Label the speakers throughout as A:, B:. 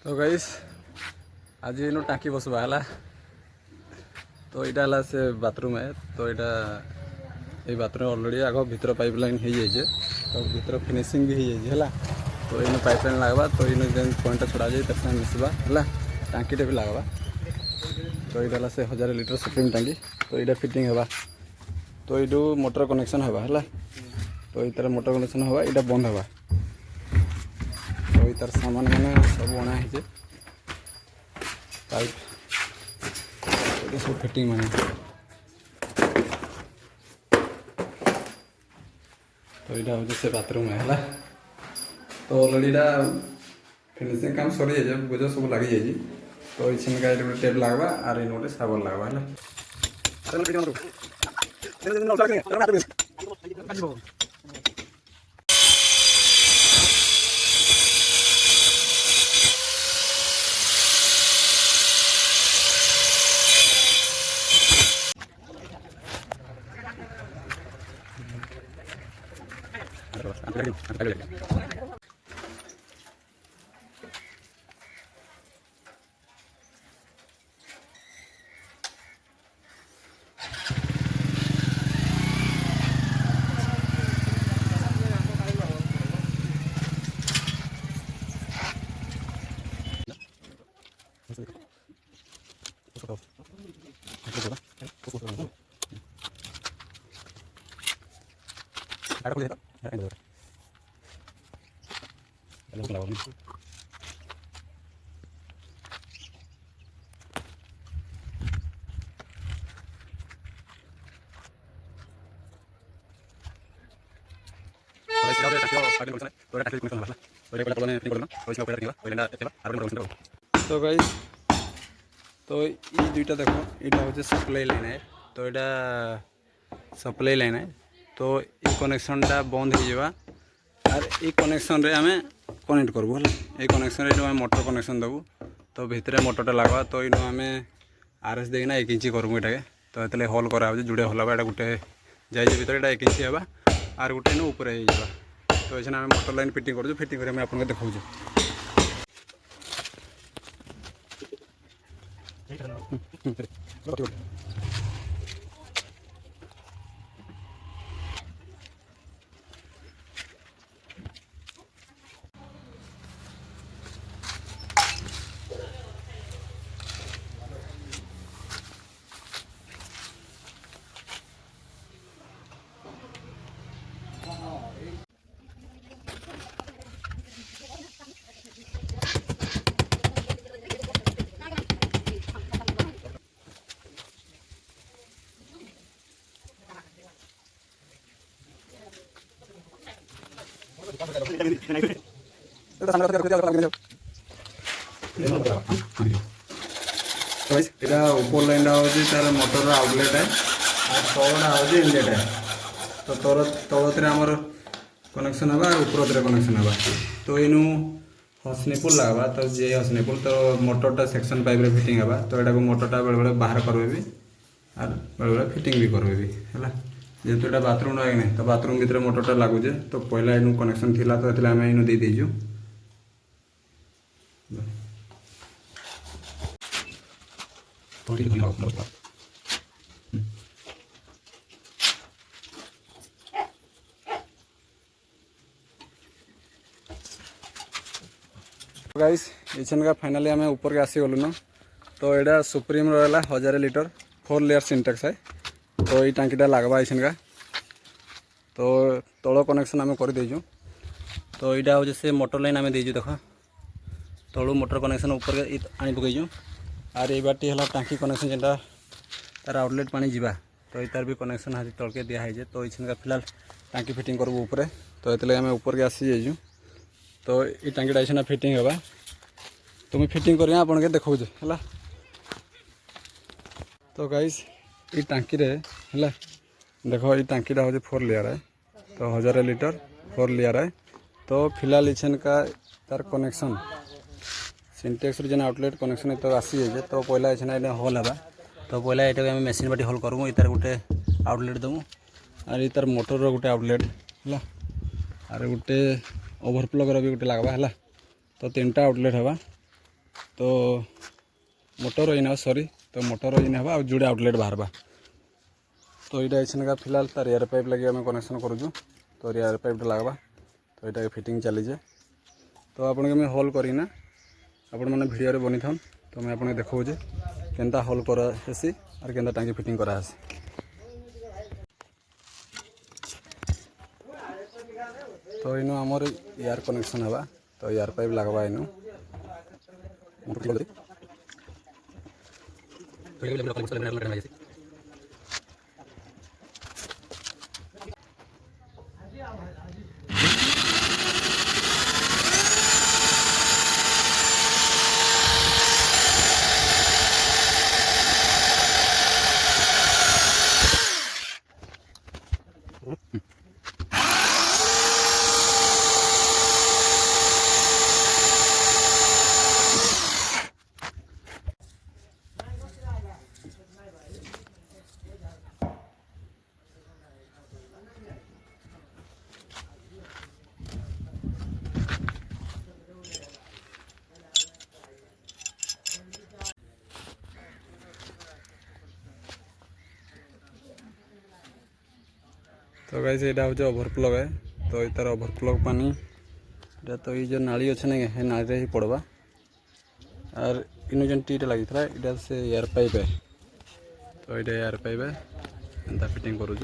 A: तो गाइस आज इन टाँकी बसवा है तो यहाँ से बाथरूम है तो ये बाथरूम ऑलरेडी आग भीतर पाइपलाइन हो जाए तो भीतर फिनिशिंग भी हो जाए तो इन पाइपलाइन लगवा तो इन जेन पॉइंट छड़ा जाए तर मिसवा है टाँकीटे भी लगवा तो यहाँ से 1000 लिटर सुप्रीम टाँकी तो यहाँ फिटिंग होगा तो ये मोटर कनेक्शन होगा है तो ये मोटर कनेक्शन होगा यहाँ बंद होगा तो ये सामान मैंने सब अणा है पाइप सब फिटिंग मैंने तो यहाँ हूँ से बाथरूम है तो ऑलरेडी फिनिशिंग काम सरी जाए बुझ सब लगी जाए तो इछन का गोटे टेप लगवा और इन गोटे साबन लगवा है तो गाइस तो ये दुईटा देख यहाँ हूँ सप्लाई लाइन है तो यहाँ सप्लाई लाइन है तो ये कनेक्शनटा बंद हो और ये कनेक्शन रे आम कनेक्ट करूँ ये कनेक्शन रे मोटर कनेक्शन देवु तो भितर मोटरटा लगवा तो इन आम RS देना 1 इंच करूँ ये तो ये हल करा जुड़े हल यहाँ गोटे जाइए भर 1 इंच है और गोटे इन ऊपर तो ये आम मोटर लाइन फिटिंग कर फिटिंग कर आपको देखा ऊपर लाइन तार मोटर आउटलेट है और तलटा हूँ इनलेट है तो तलतिर आमर कनेक्शन होगा ऊपर कनेक्शन होगा तो इन हसनीपुल लगवा तो जे हसनीपुल तो मोटरटा सेक्शन पाइप रे फिटिंग होगा तो यहाँ मोटरटा बेले बेले बाहर करवेबी और बेले बेले फिटिंग भी करवेबी है जेहेतु यहाँ बाथरूम है नहीं तो बाथरूम भीतर मोटरटा लगुचे तो पहला इन कनेक्शन थिला तो ये आम इन दे दीजु गाइस इछन का फाइनली आम ऊपर के आसी गलु न तो यहाँ सुप्रीम रहा 1000 लिटर 4 लेयर सिंटेक्स है तो ये टाँकीटा लगवा इछन का तो तल कनेक्शन आम कर देजु तो यहाँ हूँ से मोटर लाइन आम देजु देख तलू मोटर कनेक्शन ऊपर आनी पकईजु और ये बाटी है टाँकी कनेक्शन जेनटा तार आउटलेट पानी जावा तो ये तार भी कनेक्शन हाथी तलके दिखाई तो इछन का फिलहाल टाँकी फिटिंग करूँ ऊपर तो ये आम ऊपर के आसी जाइजु तो ये टाँकीटा इछन फिटिंग होगा तो मुझे फिटिंग कर आपन के देखा है तो गाइस ये टाँकी रे है देखो ये टाँकीटा हूँ 4 लेयर है तो 1000 लिटर 4 लेयर है तो फिलहाल इछन का तार कनेक्शन सिंटेक्स जेन आउटलेट कनेक्शन तो आसी जाए तो पहला इछन हल है तो पहला यहाँ मेसीन बाटी हल करूँ यार गोटे आउटलेट देवु और ये तार मोटर गोटे आउटलेट है और गोटे ओवरफ्लो भी गोटे लगवा है तो 3टा आउटलेट हवा तो मोटर इन सॉरी तो मोटर इन है जोड़े आउटलेट बाहर। तो यहाँ एछन का फिलहाल तार एयर पाइप लगे आम कनेक्शन करूँ। तो एयर पाइप लगवा तो यहाँ फिटिंग चलीजे। तो आपन हल करना आपण मैंने भिडियो बनी था। तो मैं आपको देखा केनता हल करासी और केनता टांकी फिटिंग करासी। तो इनु आमर एयर कनेक्शन है तो एयर पाइप लगवा इनु तो गाइस यहाँ हूँ ओभरफ्लो है। तो ये तार ओभरफ्लो पानी इटा तो ये जो नाली अच्छे ना ये नाली ही पड़वा और इन जो टीटा लगी था इटा से एयर पाइप है। तो ये एयर पाइप है एंता फिटिंग करूँ।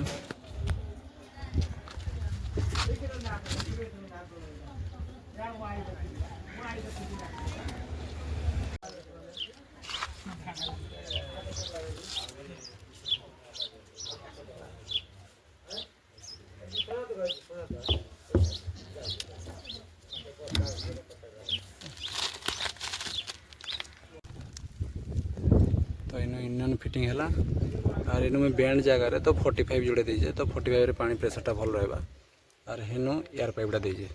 A: तो इन इंजन फिटिंग है और इन में बैंड जगह तो 45 जोड़े दीजिए। तो 45 रे पानी प्रेशरटा भल रहा और हेनु एयर पाइपटा दीजिए।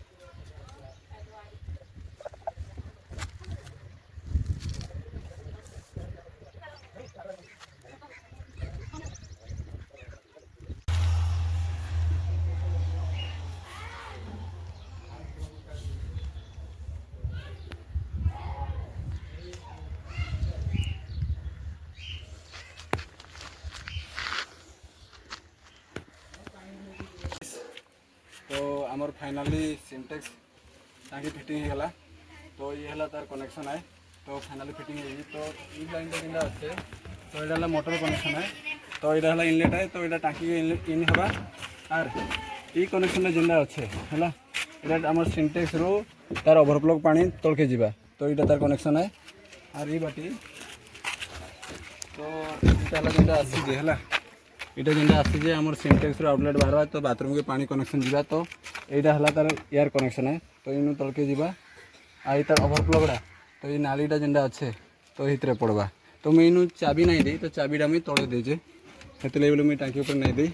A: तो आमर फाइनाली सिंटेक्स टांकी फिटिंग हो गला। तो ये है तार कनेक्शन है। तो फाइनाली फिटिंग है। तो ये लाइन जिंदा अच्छे तो यहाँ मोटर कनेक्शन है। तो यहाँ इनलेट है। तो यहाँ टांकी इन हवा और ये कनेक्शन जिंदा अच्छे है। यहाँ आम सिंटेक्स रू तार ओभरफ्लो पानी तलके जावा। तो यहाँ तार कनेक्शन है और ये बाटी तो यहाँ जिंदा आसी है। इटा जेनटा आसी आम सिंटेक्स आउटलेट बाहर तो बाथरूम के पानी कनेक्शन जावा। तो यहाँ है तार एयर कनेक्शन है। तो इन तलके जावा आई तार ओभरफ्लोटा तो ये नालीटा जेनटा अच्छे तो ये पड़वा। तो मुझे इन चाबी नहीं दी तो चाबीटा मुझे तले देजे से मुझे टाँकी ऊपर नहीं दी।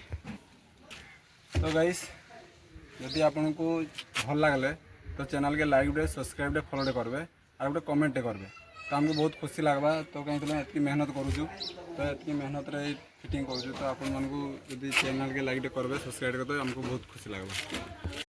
A: तो गाइस यदि आपन को भल लगे तो चैनल के लाइक दे सब्सक्राइब दे फॉलो दे करबे और गोटे कमेंट दे करबे। तो आमको बहुत खुशी लगवा। तो कहीं ये मेहनत करूँ तो ये मेहनत फिटिंग करूँ। तो आपण मानू यदि चैनल के लाइक दे करबे सब्सक्राइब करते हमको बहुत खुशी लगवा।